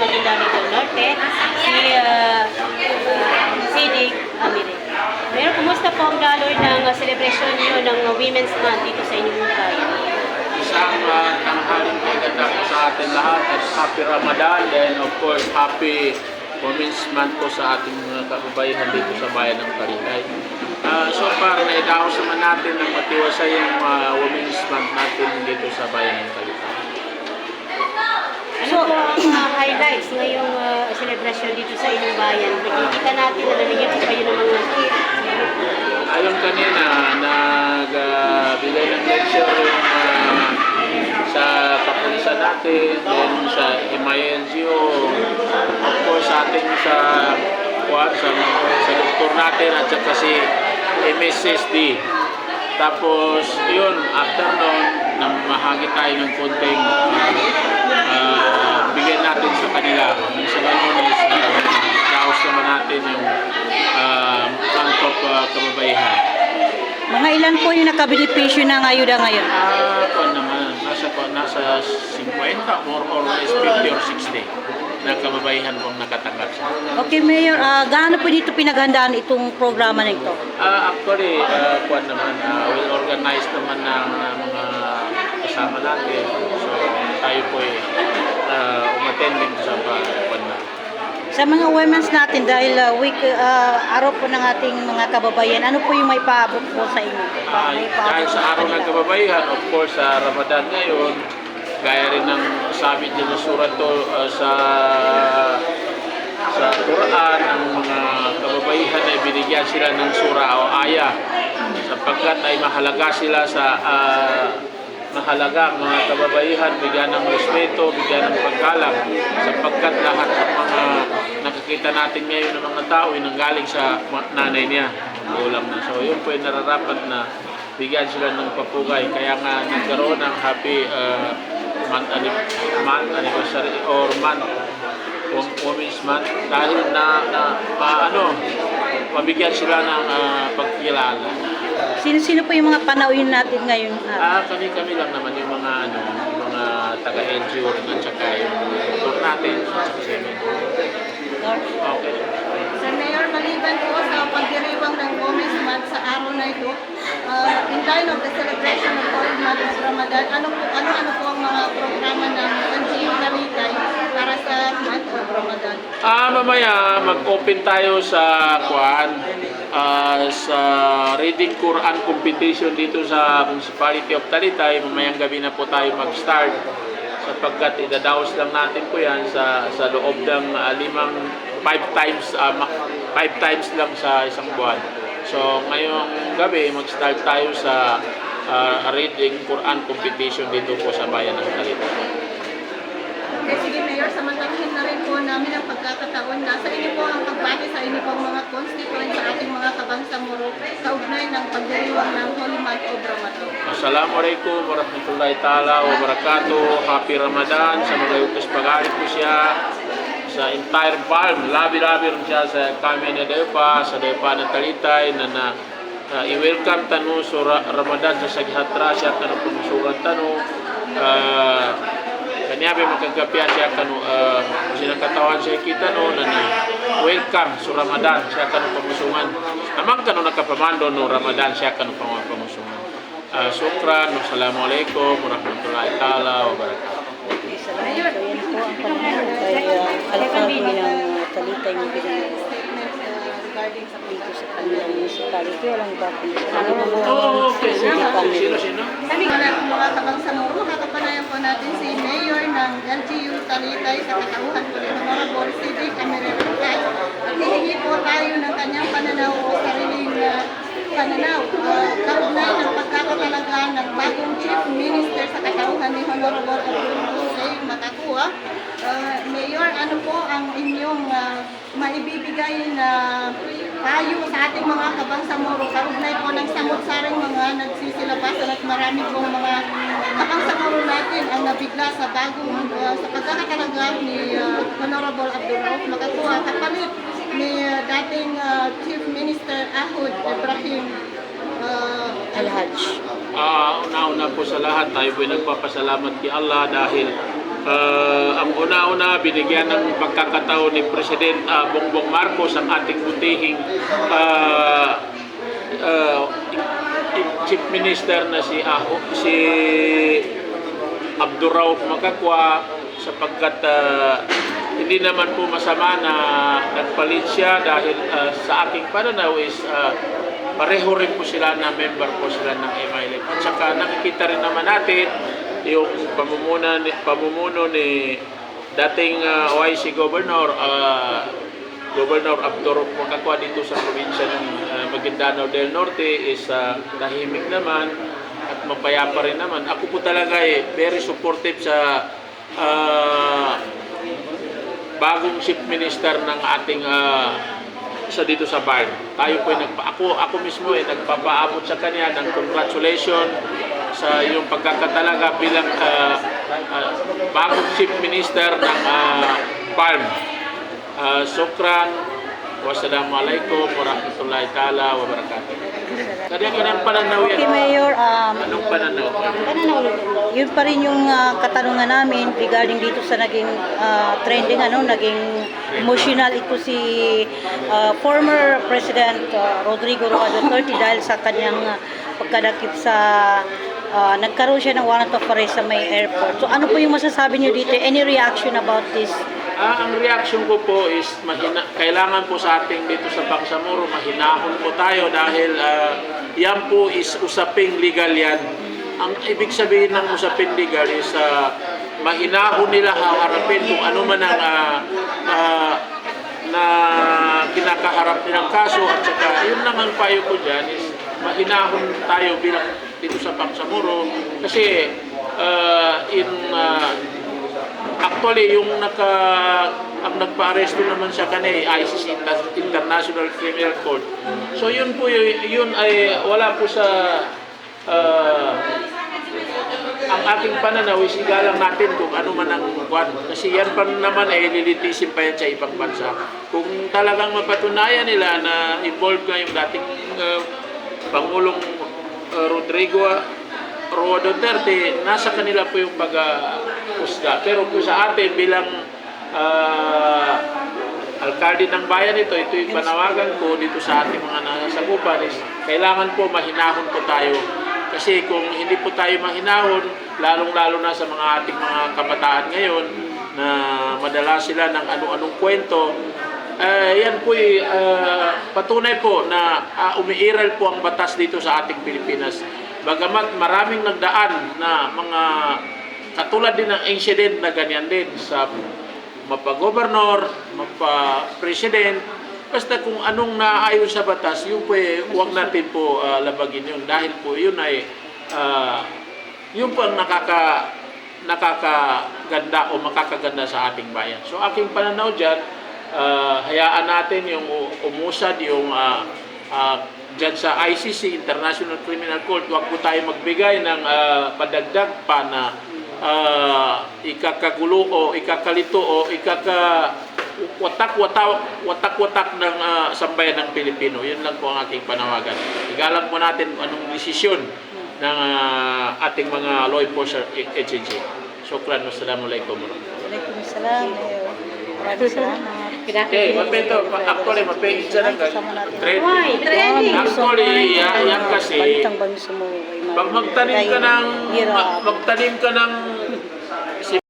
Maguindalo del Norte, si Sidik Amire. Pero kumusta po ang daloy ng celebration niyo ng Women's Month dito sa inyong bayan? Isang tanghaling maganda po sa atin lahat at Happy Ramadan and of course Happy Women's Month po sa ating mga kababayan dito sa bayan ng Talitay. So far, naidaos naman natin ng matiwasay yung Women's Month natin dito sa bayan ng Talitay. Ano po ang highlights ngayong celebration dito sa inyong bayan? Nakikita natin na nabigyan po kayo ng mga Ayon kanina, nagbigay ng lecture yung sa kapulisan natin, then sa MINGO, of course sa ating sa doktor natin at saka si MSSD. Tapos yun, after nun, namahagi tayo ng konting bigyan natin sa kanila. Sa ganun is daos naman natin yung month of kababayan. Mga ilan po yung nakabenepisyo ng ayuda ngayon? Naman, nasa 50, more or less 50 or 60 na kababayan pong nakatanggap siya. Okay, Mayor, gaano po dito pinaghandaan itong programa na ito? Actually, we'll organize naman ng mga kasama natin. So, tayo po umattend din sa Sa mga women's natin, dahil araw po ng ating mga kababayan, ano po yung may paabot po sa inyo? Dahil sa araw ng kababayan, of course, sa Ramadan ngayon, gaya rin ng sabi din sa surat to, sa Quran, ang mga kababayan ay binigyan sila ng sura o aya sapagkat ay mahalaga sila sa mahalaga ang mga kababayan, bigyan ng respeto, bigyan ng paggalang sapagkat lahat ng mga nakikita natin ngayon ng mga tao ay nanggaling sa nanay niya, ulam na. So yun po ay nararapat na bigyan sila ng papugay. Kaya nga nagkaroon ng happy month anniversary or month Women's Month dahil mabigyan sila ng pagkilala. Sino po yung mga panauhin natin ngayon? Kami lang naman yung mga taga-NGO at saka yung doktor natin. Okay. Sir Mayor, maliban po sa pagdiriwang ng Women's Month sa araw na ito, in line of the celebration of Holy Month of Ramadan, ano po ang mga programa ng NGO Talitay para sa month of Ramadan? Mamaya mag-open tayo sa sa reading Quran competition dito sa Municipality of Talitay. Mamayang gabi na po tayo mag-start sapagkat idadaos lang natin po yan sa loob ng 5 times lang sa isang buwan. So ngayong gabi mag-start tayo sa reading Quran competition dito po sa bayan ng Talitay. Okay, sige Mayor, samantalahin na rin po namin ang pagkakataon na sa inyo po ang pagbati sa inyo pong mga constituents sa ating mga kabangsamoro kaugnay ng pagdiriwang ng Holy Month of Ramadan. Assalamualaikum warahmatullahi ta'ala wabarakatuh. Happy Ramadan sa mga utos pag-ari po siya sa entire farm. Labi-labi rin siya sa kami na Depa, sa Depa ng Talitay na i-welcome tanu sa Ramadan sa Saghatra siya kanu pumusugan tanu. Kanya ba magkagapya siya kanu sinakatawan siya kita no na welcome sa Ramadan siya kanu pumusungan. Amang kanu nakapamando no Ramadan siya kanu pumusungan. Sukran, wassalamualaikum warahmatullahi ta'ala wabarakatuh. Mayor, yan po ang panahon kay alkalde ng Talitay mo Regarding sa dito sa kanilang municipality. Walang bakit. Okay. Sino? mga kabangsamoro, kakapanayan po natin si Mayor ng LGU Talitay sa katauhan po ng Honorable Sidik Amire. At hihingi po tayo ng kanyang pananaw o sariling pananaw kaugnay ng pagkakatalaga ng bagong Chief Minister sa katauhan ni Honorable Hussein Matatua. Mayor, ano po ang inyong maibibigay na payo sa ating mga kabangsamoro kaugnay po ng samot-saring mga nagsisilabasan at marami pong mga kabangsamoro natin ang nabigla sa bagong sa pagkakatalaga ni Honorable Abdulrauf Matatua kapalit ni dating Chief Minister Ahud Ibrahim Al-Hajj. Una-una po sa lahat, tayo po'y nagpapasalamat kay Allah dahil ang una-una, binigyan ng pagkakataon ni President Bongbong Marcos ang ating butihing Chief Minister na si Abdurrauf Makakwa, sapagkat hindi naman po masama na nagpalit siya dahil sa aking pananaw is pareho rin po sila na member po sila ng MILF. At saka nakikita rin naman natin yung pamumuno ni dating OIC Governor Abdurrauf Makakwa dito sa probinsya ng Maguindanao del Norte is tahimik naman at mapayapa rin naman. Ako po talaga very supportive sa bagong chief minister ng ating dito sa BARN. Tayo po ako mismo nagpapaabot sa kanya ng congratulations sa iyong pagkakatalaga bilang bagong chief minister ng BARN. Sukran. Wassalamualaikum warahmatullahi ta'ala wabarakatuh. Kanya-kanyang pananaw yan. Okay, Mayor, Anong pananaw? yun pa rin yung katanungan namin regarding dito sa naging trending, naging emotional ito si former President Rodrigo Roa Duterte dahil sa kanyang pagkadakip sa nagkaroon siya ng warrant of arrest sa may airport. So ano po yung masasabi niyo dito? Any reaction about this? Ang reaction ko po is kailangan po sa ating dito sa Bangsamoro mahinahon po tayo dahil yan po is usaping legal yan. Ang ibig sabihin ng usaping legal is mahinahon nila haharapin kung ano man ang na kinakaharap nilang kaso at saka yun lang ang payo ko dyan is mahinahon tayo bilang dito sa Bangsamoro kasi actually, yung ang nagpa-aresto naman sa kanila ay ICC, International Criminal Court. So yun po, yun ay wala po sa ang aking pananaw is igalang natin kung ano man ang kwan. Kasi yan pa naman ay lilitisin pa yan sa ibang bansa. Kung talagang mapatunayan nila na involved nga yung dating Pangulong Rodrigo Roa Duterte, nasa kanila po yung pag-usga. Pero kung sa atin bilang alkalde ng bayan ito yung panawagan ko dito sa ating mga nasasakupan is kailangan po mahinahon po tayo. Kasi kung hindi po tayo mahinahon, lalong-lalo na sa mga ating mga kabataan ngayon na madala sila ng ano-anong kwento, yan po patunay po na umiiral po ang batas dito sa ating Pilipinas. Bagamat maraming nagdaan na mga katulad din ng incident na ganyan din sa mapa-gobernador, mapa-president, basta kung anong naayon sa batas, yun po huwag natin po labagin yun dahil po yun ay yun po ang nakakaganda o makakaganda sa ating bayan. So aking pananaw dyan, hayaan natin yung umusad yung dyan sa ICC, International Criminal Court, huwag po tayo magbigay ng padagdag pa na ikakagulo o ikakalito o watak-watak ng sambayan ng Pilipino. Yun lang po ang aking panawagan. Igalang po natin anong desisyon ng ating mga law enforcement agency. Shukran. Wassalamualaikum warahmatullahi wabarakatuh. Waalaikumsalam, Mayor. Maraming salamat. Okay, mapito. Actually, mapito siya ng trending. Why? Trending. Actually, yan kasi, Balitang bansa mo. pag magtanim ka ng